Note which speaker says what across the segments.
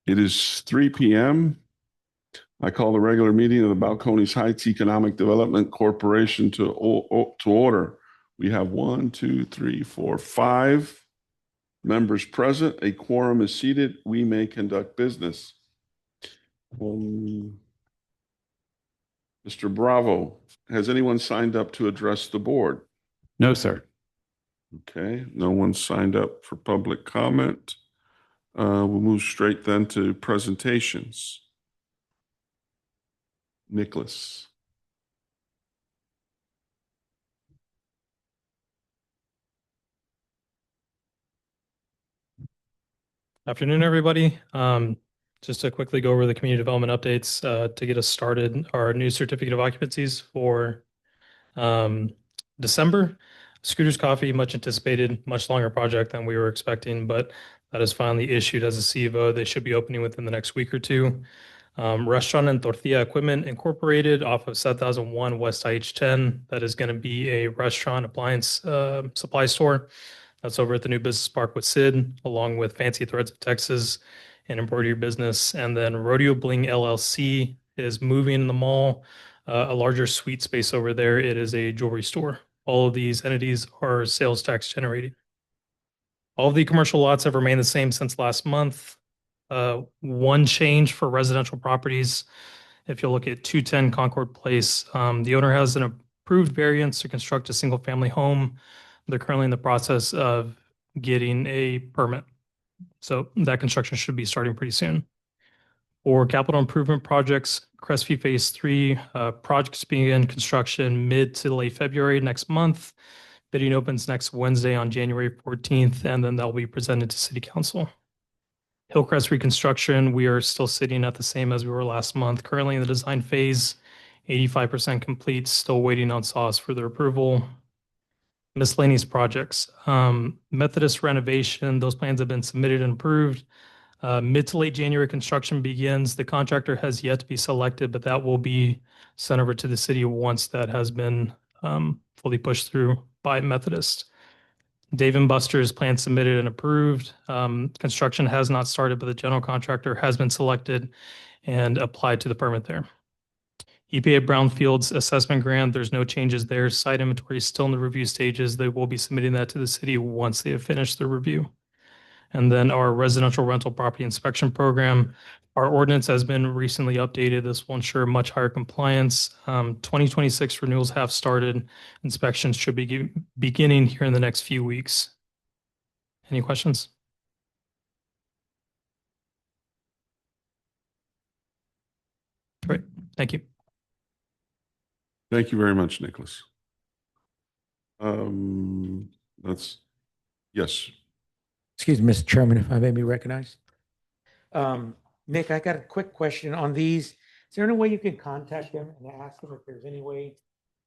Speaker 1: It is 3 p.m. I call the regular meeting of the Balcones Heights Economic Development Corporation to order. We have 5 members present. A quorum is seated. We may conduct business. Mr. Bravo, has anyone signed up to address the board?
Speaker 2: No, sir.
Speaker 1: Okay, no one signed up for public comment. We'll move straight then to presentations. Nicholas.
Speaker 3: Afternoon, everybody. Just to quickly go over the community development updates to get us started, our new certificate of occupancies for December. Scooters Coffee, much anticipated, much longer project than we were expecting, but that is finally issued as a C of O. They should be opening within the next week or two. Restaurant and Tortilla Equipment Incorporated off of 7001 West IH10. That is going to be a restaurant appliance supply store. That's over at the new business park with Sid, along with Fancy Threads of Texas and Embroidery Business. And then Rodeo Bling LLC is moving in the mall, a larger suite space over there. It is a jewelry store. All of these entities are sales tax generating. All of the commercial lots have remained the same since last month. One change for residential properties. If you look at 210 Concord Place, the owner has an approved variance to construct a single family home. They're currently in the process of getting a permit. So that construction should be starting pretty soon. For capital improvement projects, Crestview Phase 3 projects begin construction mid to late February next month. Bidding opens next Wednesday on January 14th, and then they'll be presented to City Council. Hillcrest reconstruction, we are still sitting at the same as we were last month. Currently in the design phase, 85% complete, still waiting on SAWS for their approval. Miscellaneous projects. Methodist renovation, those plans have been submitted and approved. Mid to late January construction begins. The contractor has yet to be selected, but that will be sent over to the city once that has been fully pushed through by Methodist. Dave and Buster's plan submitted and approved. Construction has not started, but the general contractor has been selected and applied to the permit there. EPA Brownfields assessment grant, there's no changes there. Site inventory is still in the review stages. They will be submitting that to the city once they have finished the review. And then our residential rental property inspection program, our ordinance has been recently updated. This will ensure much higher compliance. 2026 renewals have started. Inspections should be beginning here in the next few weeks. Any questions? Great. Thank you.
Speaker 1: Thank you very much, Nicholas. Yes.
Speaker 4: Excuse me, Mr. Chairman, if I may be recognized. Nick, I got a quick question on these. Is there any way you can contact them and ask them if there's any way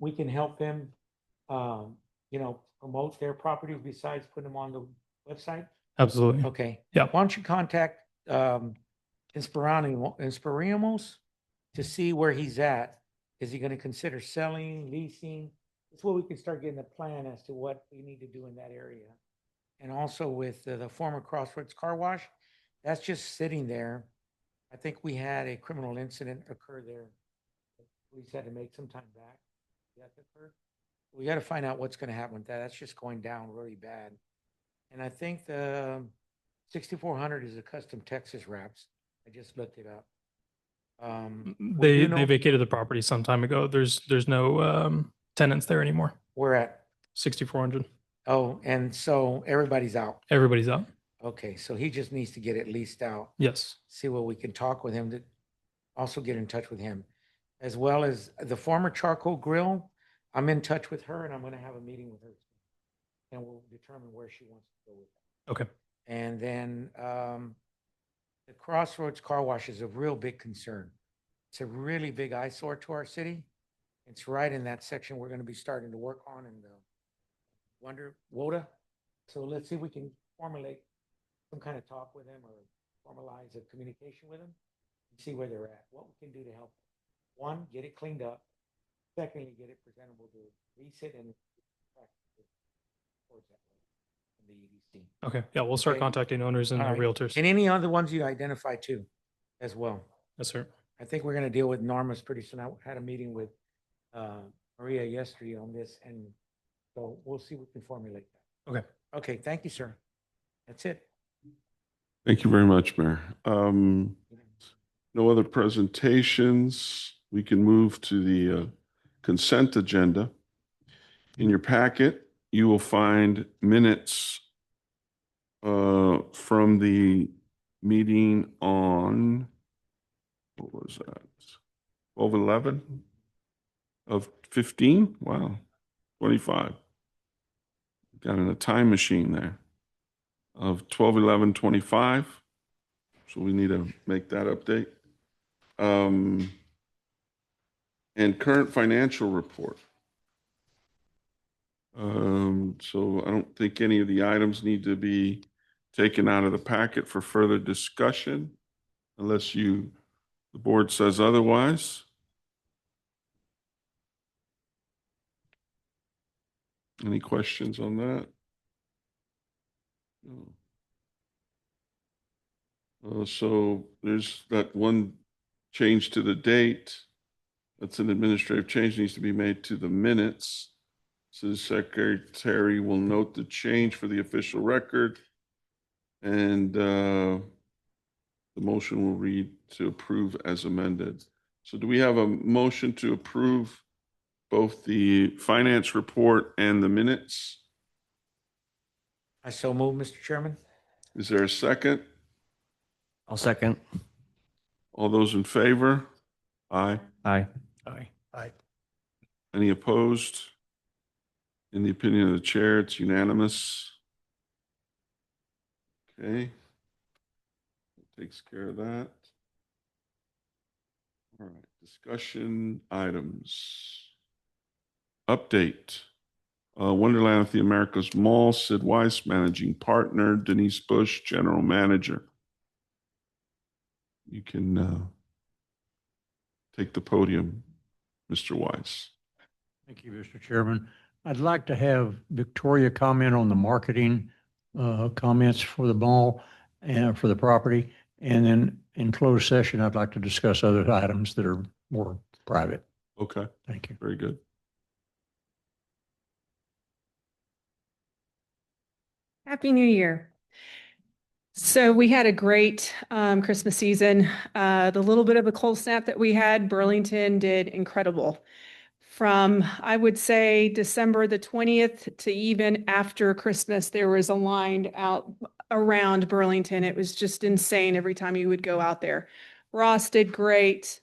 Speaker 4: we can help them, promote their properties besides putting them on the website?
Speaker 3: Absolutely.
Speaker 4: Okay.
Speaker 3: Yeah.
Speaker 4: Why don't you contact Inspiramos to see where he's at? Is he going to consider selling, leasing? That's where we can start getting a plan as to what we need to do in that area. And also with the former Crossroads Car Wash, that's just sitting there. I think we had a criminal incident occur there. We just had to make some time back. That occurred. We got to find out what's going to happen with that. That's just going down really bad. And I think the 6400 is a custom Texas wraps. I just looked it up.
Speaker 3: They vacated the property some time ago. There's no tenants there anymore.
Speaker 4: We're at
Speaker 3: 6400.
Speaker 4: Oh, and so everybody's out.
Speaker 3: Everybody's out.
Speaker 4: Okay, so he just needs to get it leased out.
Speaker 3: Yes.
Speaker 4: See what we can talk with him to also get in touch with him, as well as the former charcoal grill. I'm in touch with her, and I'm going to have a meeting with her, and we'll determine where she wants to go with that.
Speaker 3: Okay.
Speaker 4: And then the Crossroads Car Wash is a real big concern. It's a really big eyesore to our city. It's right in that section we're going to be starting to work on in the WODA. So let's see if we can formulate some kind of talk with him or formalize a communication with them and see where they're at, what we can do to help. One, get it cleaned up. Secondly, get it presentable to lease it and practice towards that way in the EDC.
Speaker 3: Okay, yeah, we'll start
Speaker 4: Okay.
Speaker 3: contacting owners and
Speaker 4: All right.
Speaker 3: realtors.
Speaker 4: And any other ones you identify too, as well.
Speaker 3: Yes, sir.
Speaker 4: I think we're gonna deal with Norma's pretty soon. I had a meeting with Maria yesterday on this, and so we'll see if we can formulate that.
Speaker 3: Okay.
Speaker 4: Okay, thank you, sir. That's it.
Speaker 1: Thank you very much, Mayor. No other presentations. We can move to the consent agenda. In your packet, you will find minutes from the meeting on, what was that? 12/11 of 15? Wow, 25. Got in a time machine there of 12/11/25. So we need to make that update. And current financial report. So I don't think any of the items need to be taken out of the packet for further discussion unless the board says otherwise. Any questions on that? No. So there's that one change to the date. That's an administrative change, needs to be made to the minutes. So the secretary will note the change for the official record. And the motion will read to approve as amended. So do we have a motion to approve both the finance report and the minutes?
Speaker 4: I so move, Mr. Chairman.
Speaker 1: Is there a second?
Speaker 2: I'll second.
Speaker 1: All those in favor? Aye.
Speaker 2: Aye.
Speaker 3: Aye. Aye.
Speaker 1: Any opposed? In the opinion of the chair, it's unanimous. Okay. Takes care of that. All right, discussion items. Update. Wonderland of the Americas Mall, Sid Weiss, managing partner, Denise Bush, general manager. You can take the podium, Mr. Weiss.
Speaker 5: Thank you, Mr. Chairman. I'd like to have Victoria comment on the marketing comments for the mall and for the property. And then in closed session, I'd like to discuss other items that are more private.
Speaker 1: Okay,
Speaker 5: Thank you.
Speaker 1: very good.
Speaker 6: Happy New Year. So we had a great Christmas season. The little bit of a cold snap that we had, Burlington did incredible. From, I would say, December the 20th to even after Christmas, there was a line out around Burlington. It was just insane every time you would go out there. Ross did great.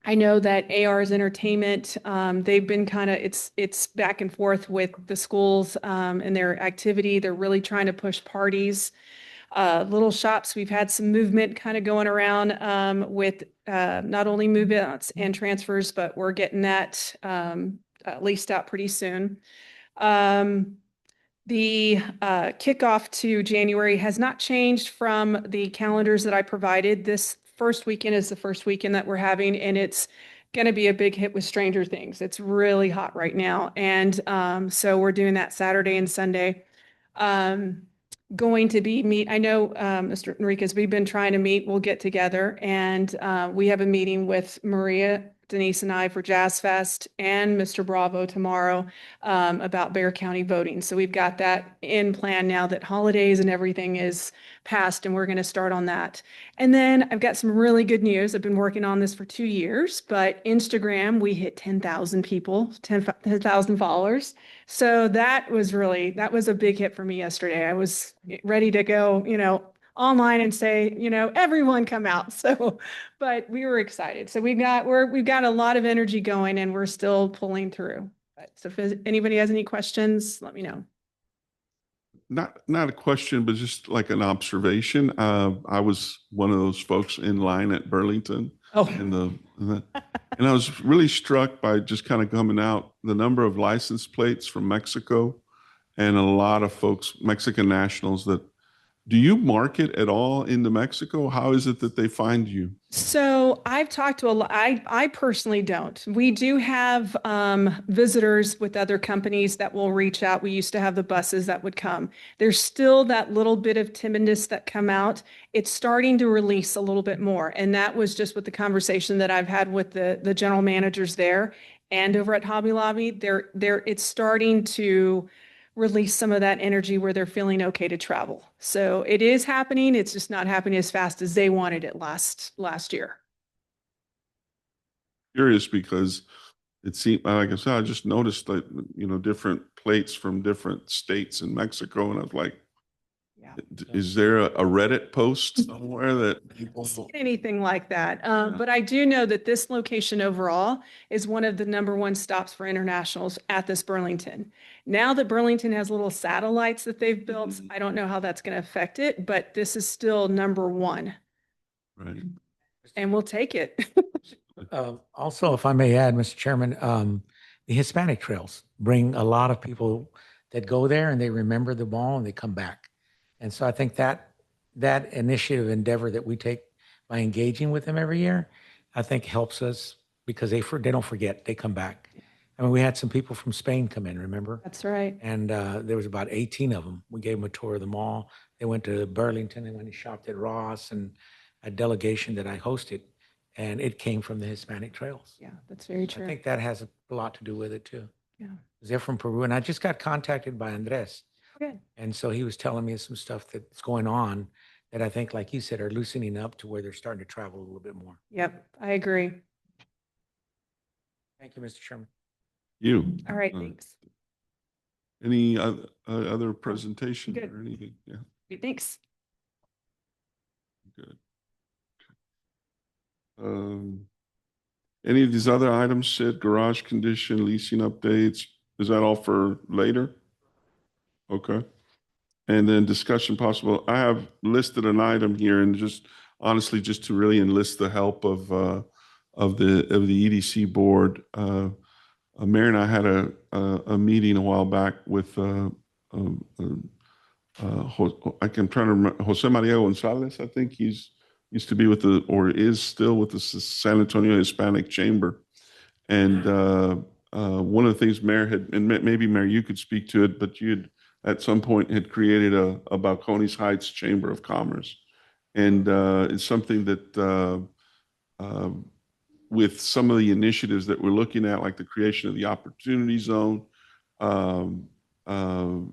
Speaker 6: I know that AR's Entertainment, they've been kind of, it's back and forth with the schools and their activity. They're really trying to push parties. Little shops, we've had some movement kind of going around with not only move-outs and transfers, but we're getting that leased out pretty soon. The kickoff to January has not changed from the calendars that I provided. This first weekend is the first weekend that we're having, and it's going to be a big hit with Stranger Things. It's really hot right now. And so we're doing that Saturday and Sunday. Going to be I know, Mr. Enriquez, we've been trying to meet, we'll get together, and we have a meeting with Maria, Denise, and I for Jazz Fest and Mr. Bravo tomorrow about Bexar County voting. So we've got that in plan now that holidays and everything is passed, and we're going to start on that. And then I've got some really good news. I've been working on this for 2 years, but Instagram, we hit 10,000 people, 10,000 followers. So that was a big hit for me yesterday. I was ready to go, online and say, everyone come out. So, but we were excited. So we've got a lot of energy going, and we're still pulling through. So if anybody has any questions, let me know.
Speaker 1: Not a question, but just like an observation. I was one of those folks in line at Burlington.
Speaker 6: Oh,
Speaker 1: And I was really struck by just kind of coming out, the number of license plates from Mexico and a lot of folks, Mexican nationals that Do you market at all into Mexico? How is it that they find you?
Speaker 6: So I've talked to a lot. I personally don't. We do have visitors with other companies that will reach out. We used to have the buses that would come. There's still that little bit of timidness that come out. It's starting to release a little bit more. And that was just with the conversation that I've had with the general managers there and over at Hobby Lobby. It's starting to release some of that energy where they're feeling okay to travel. So it is happening. It's just not happening as fast as they wanted it last year.
Speaker 1: Curious because it seemed, like I said, I just noticed that, different plates from different states in Mexico. And I was like,
Speaker 6: Yeah.
Speaker 1: is there a Reddit post somewhere that people?
Speaker 6: Anything like that.
Speaker 1: Yeah.
Speaker 6: But I do know that this location overall is one of the #1 stops for internationals at this Burlington. Now that Burlington has little satellites that they've built, I don't know how that's going to affect it, but this is still #1
Speaker 1: Right.
Speaker 6: and we'll take it.
Speaker 4: Also, if I may add, Mr. Chairman, the Hispanic trails bring a lot of people that go there and they remember the mall and they come back. And so I think that initiative endeavor that we take by engaging with them every year, I think helps us because they don't forget, they come back. I mean, we had some people from Spain come in, remember?
Speaker 6: That's right.
Speaker 4: And there was about 18 of them. We gave them a tour of the mall. They went to Burlington, they went and shopped at Ross and a delegation that I hosted. And it came from the Hispanic trails.
Speaker 6: Yeah, that's very
Speaker 4: I
Speaker 6: true.
Speaker 4: think that has a lot to do with it too.
Speaker 6: Yeah.
Speaker 4: They're from Peru, and I just got contacted by Andres.
Speaker 6: Okay.
Speaker 4: And so he was telling me some stuff that's going on that I think, like you said, are loosening up to where they're starting to travel a little bit more.
Speaker 6: Yep, I agree.
Speaker 4: Thank you, Mr. Chairman.
Speaker 1: You.
Speaker 6: All right,
Speaker 1: Uh,
Speaker 6: thanks.
Speaker 1: Any other presentation
Speaker 6: Good.
Speaker 1: or anything? Yeah,
Speaker 6: Thanks.
Speaker 1: good. Any of these other items, Sid, garage condition, leasing updates, is that all for later? Okay. And then discussion possible. I have listed an item here and just honestly, just to really enlist the help of the EDC board. Mayor and I had a meeting a while back with I'm trying to remember, Jose Maria Gonzalez. I think he's used to be with or is still with the San Antonio Hispanic Chamber. And one of the things Mayor had, and maybe Mayor, you could speak to it, but you had at some point had created a Balcones Heights Chamber of Commerce. And it's something that with some of the initiatives that we're looking at, like the creation of the Opportunity Zone,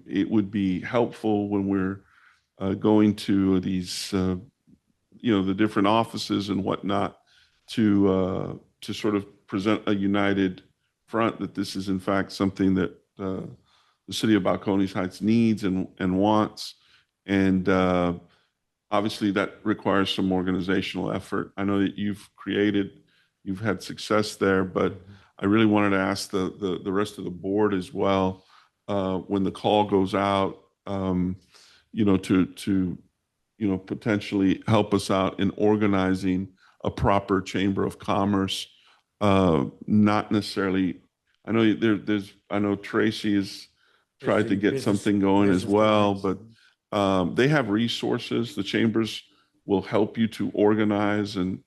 Speaker 1: it would be helpful when we're going to these, the different offices and whatnot to sort of present a united front that this is in fact something that the city of Balcones Heights needs and wants. And obviously that requires some organizational effort. I know that you've had success there, but I really wanted to ask the rest of the board as well, when the call goes out, to potentially help us out in organizing a proper chamber of commerce. Not necessarily, I know I know Tracy has tried to get something going as well, but they have resources. The chambers will help you to organize, and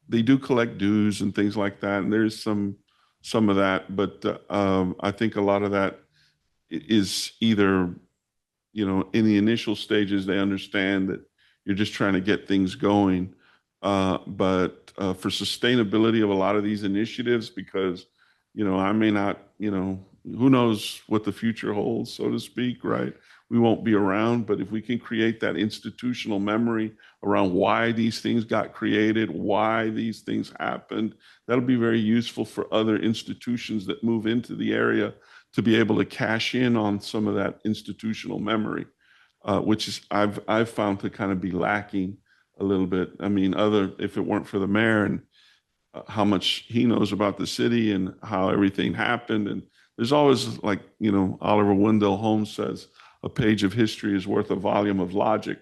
Speaker 1: they do collect dues and things like that. And there's some of that, but I think a lot of that is either, in the initial stages, they understand that you're just trying to get things going. But for sustainability of a lot of these initiatives, because, I may not, who knows what the future holds, so to speak, right? We won't be around, but if we can create that institutional memory around why these things got created, why these things happened, that'll be very useful for other institutions that move into the area to be able to cash in on some of that institutional memory, which is I've found to kind of be lacking a little bit. I mean, if it weren't for the mayor and how much he knows about the city and how everything happened, and there's always, like, Oliver Wendell Holmes says, a page of history is worth a volume of logic.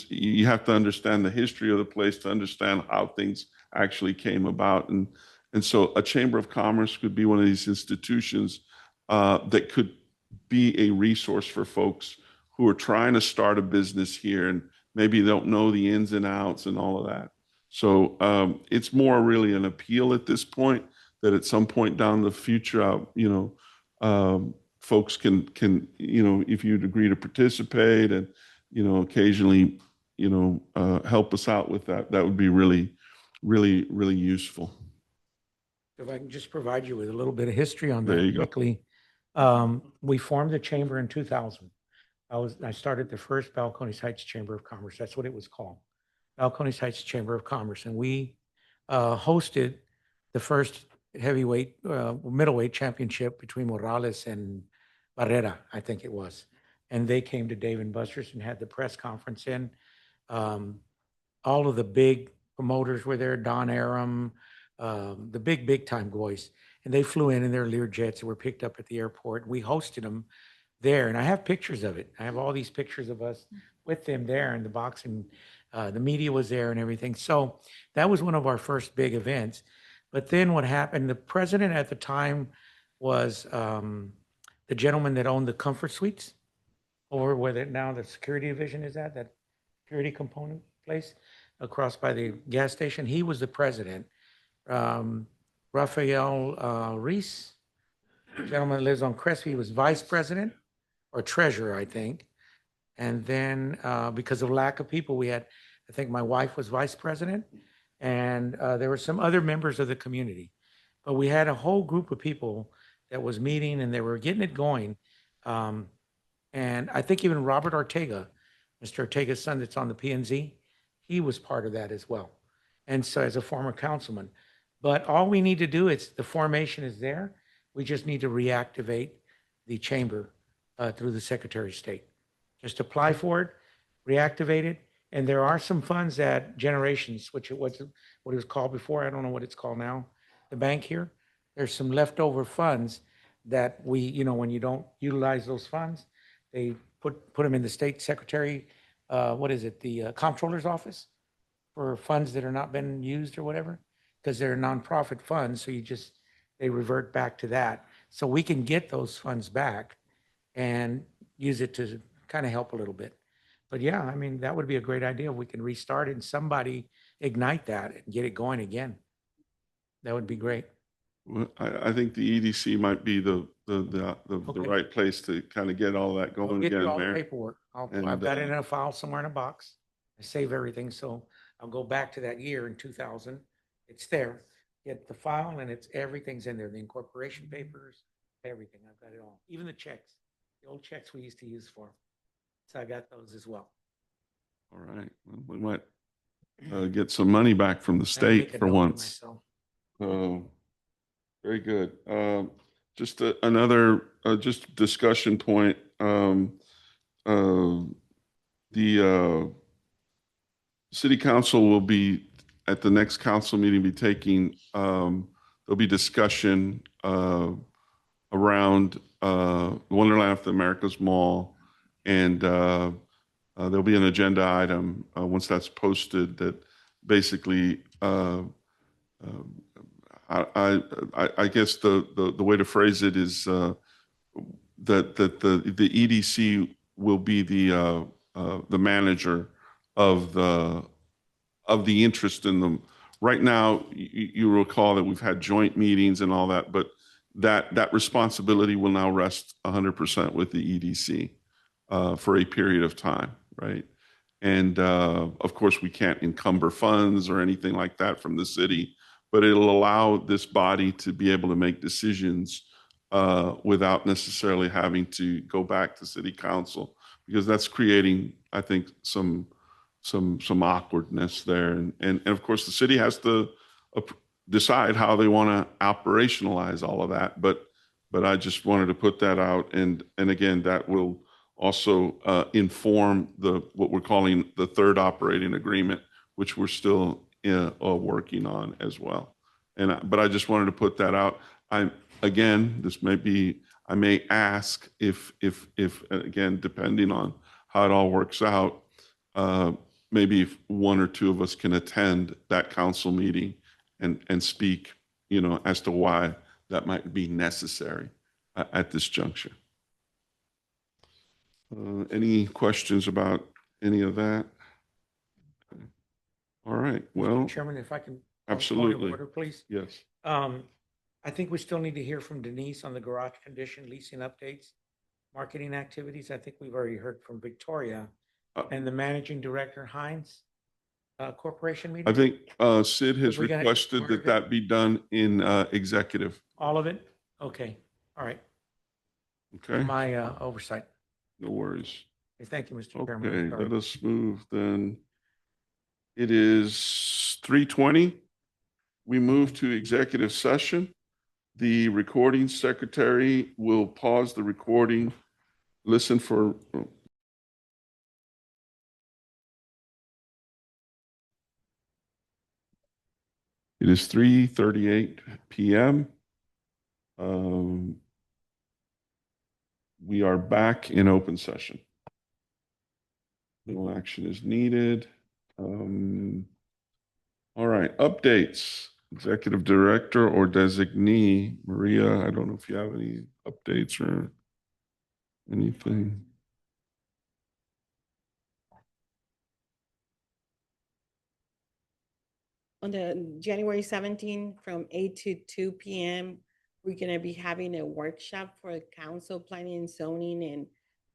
Speaker 1: You have to understand the history of the place to understand how things actually came about. And so a chamber of commerce could be one of these institutions that could be a resource for folks who are trying to start a business here and maybe don't know the ins and outs and all of that. So it's more really an appeal at this point that at some point down the future, folks can, if you'd agree to participate and, occasionally, help us out with that, that would be really, really, really useful.
Speaker 4: If I can just provide you with a little bit of history on
Speaker 1: There you
Speaker 4: that
Speaker 1: go.
Speaker 4: quickly. We formed the chamber in 2000. I started the first Balcones Heights Chamber of Commerce. That's what it was called. Balcones Heights Chamber of Commerce. And we hosted the first middleweight championship between Morales and Barrera, I think it was. And they came to Dave & Buster's and had the press conference in. All of the big promoters were there, Don Aram, the big time boys. And they flew in their Lear jets and were picked up at the airport. We hosted them there. And I have pictures of it. I have all these pictures of us with them there in the box, and the media was there and everything. So that was one of our first big events. But then what happened, the president at the time was the gentleman that owned the Comfort Suites over where now the security division is at, that security component place across by the gas station. He was the president. Rafael Reese, gentleman that lives on Crespi, was vice president or treasurer, I think. And then because of lack of people, I think my wife was vice president, and there were some other members of the community. But we had a whole group of people that was meeting, and they were getting it going. And I think even Robert Ortega, Mr. Ortega's son that's on the P&Z, he was part of that as well. And so as a former councilman. But all we need to do is, the formation is there. We just need to reactivate the chamber through the Secretary of State. Just apply for it, reactivate it. And there are some funds at Generations, which it was what it was called before. I don't know what it's called now. The bank here, there's some leftover funds that we, when you don't utilize those funds, they put them in the state secretary, the comptroller's office for funds that are not been used or whatever, because they're nonprofit funds. So they revert back to that. So we can get those funds back and use it to kind of help a little bit. But yeah, I mean, that would be a great idea. We can restart it and somebody ignite that and get it going again. That would be great.
Speaker 1: Well, I think the EDC might be the
Speaker 4: Okay.
Speaker 1: right place to kind of get all that
Speaker 4: I'll
Speaker 1: going
Speaker 4: get you
Speaker 1: again,
Speaker 4: all the
Speaker 1: Mayor.
Speaker 4: paperwork.
Speaker 1: And,
Speaker 4: I've got it in a file somewhere in a box. I save everything, so I'll go back to that year in 2000. It's there. Get the file, and everything's in there. The incorporation papers, everything. I've got it all. Even the checks, the old checks we used to use for 'em. So I got those as well.
Speaker 1: All right, well, we might get some money back from the
Speaker 4: I make
Speaker 1: state
Speaker 4: a
Speaker 1: for
Speaker 4: note to
Speaker 1: once.
Speaker 4: myself.
Speaker 1: Very good. Just another just discussion point. The city council will be at the next council meeting taking there'll be discussion around Wonderland of the Americas Mall, and there'll be an agenda item once that's posted that basically I guess the way to phrase it is that the EDC will be the manager of the interest in them. Right now, you recall that we've had joint meetings and all that, but that responsibility will now rest 100% with the EDC for a period of time, right? And of course, we can't encumber funds or anything like that from the city, but it'll allow this body to be able to make decisions without necessarily having to go back to city council, because that's creating, I think, some awkwardness there. And of course, the city has to decide how they want to operationalize all of that. But I just wanted to put that out. And again, that will also inform what we're calling the third operating agreement, which we're still working on as well. But I just wanted to put that out. Again, I may ask if again, depending on how it all works out, maybe if one or two of us can attend that council meeting and speak, as to why that might be necessary at this juncture. Any questions about any of that? All right, well,
Speaker 4: Mr. Chairman, if I can. point of
Speaker 1: absolutely.
Speaker 4: Order, please.
Speaker 1: Yes.
Speaker 4: I think we still need to hear from Denise on the garage condition leasing updates, marketing activities. I think we've already heard from Victoria
Speaker 1: Uh,
Speaker 4: and the managing director Heinz Corporation meeting.
Speaker 1: I think Sid has
Speaker 4: We gotta
Speaker 1: requested
Speaker 4: order
Speaker 1: that
Speaker 4: it.
Speaker 1: that be done in executive.
Speaker 4: All of it? Okay. All right.
Speaker 1: Okay,
Speaker 4: My oversight.
Speaker 1: no worries.
Speaker 4: Okay, thank you, Mr. Chairman.
Speaker 1: Okay,
Speaker 4: I'm sorry.
Speaker 1: let us move then. It is 3:20. We move to executive session. The recording secretary will pause the recording, listen for. It is 3:38 PM. We are back in open session. No action is needed. All right, updates. Executive Director or designee, Maria, I don't know if you have any updates or anything.
Speaker 7: On the January 17 from 8 to 2 p.m., we're going to be having a workshop for council planning and zoning and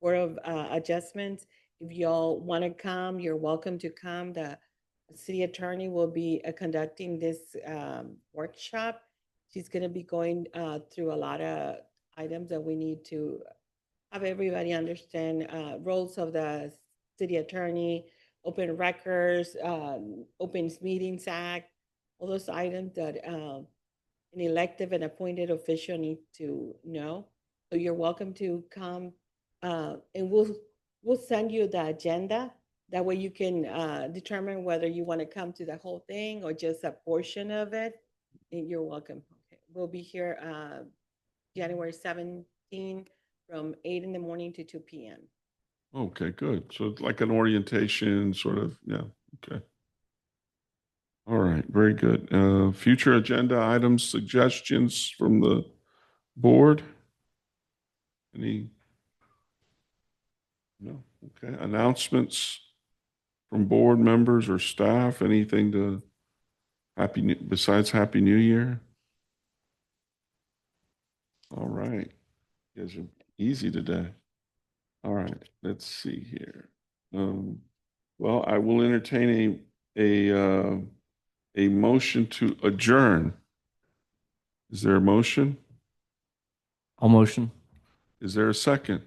Speaker 7: board of adjustments. If y'all want to come, you're welcome to come. The city attorney will be conducting this workshop. She's going to be going through a lot of items that we need to have everybody understand, roles of the city attorney, open records, Open Meetings Act, all those items that an elective and appointed official need to know. So you're welcome to come, and we'll send you the agenda. That way you can determine whether you want to come to the whole thing or just a portion of it. And you're welcome. Okay. We'll be here January 17 from 8 in the morning to 2 p.m.
Speaker 1: Okay, good. So it's like an orientation, sort of, yeah, okay. All right, very good. Future agenda items, suggestions from the board? Any? No, okay. Announcements from board members or staff, anything to besides Happy New Year? All right. You guys are easy today. All right, let's see here. Well, I will entertain a motion to adjourn. Is there a motion?
Speaker 2: All motion.
Speaker 1: Is there a second?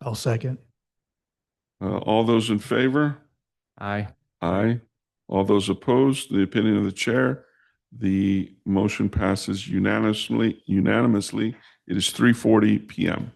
Speaker 8: I'll second.
Speaker 1: All those in favor?
Speaker 2: Aye.
Speaker 1: Aye. All those opposed? The opinion of the chair. The motion passes unanimously. It is 3:40 PM.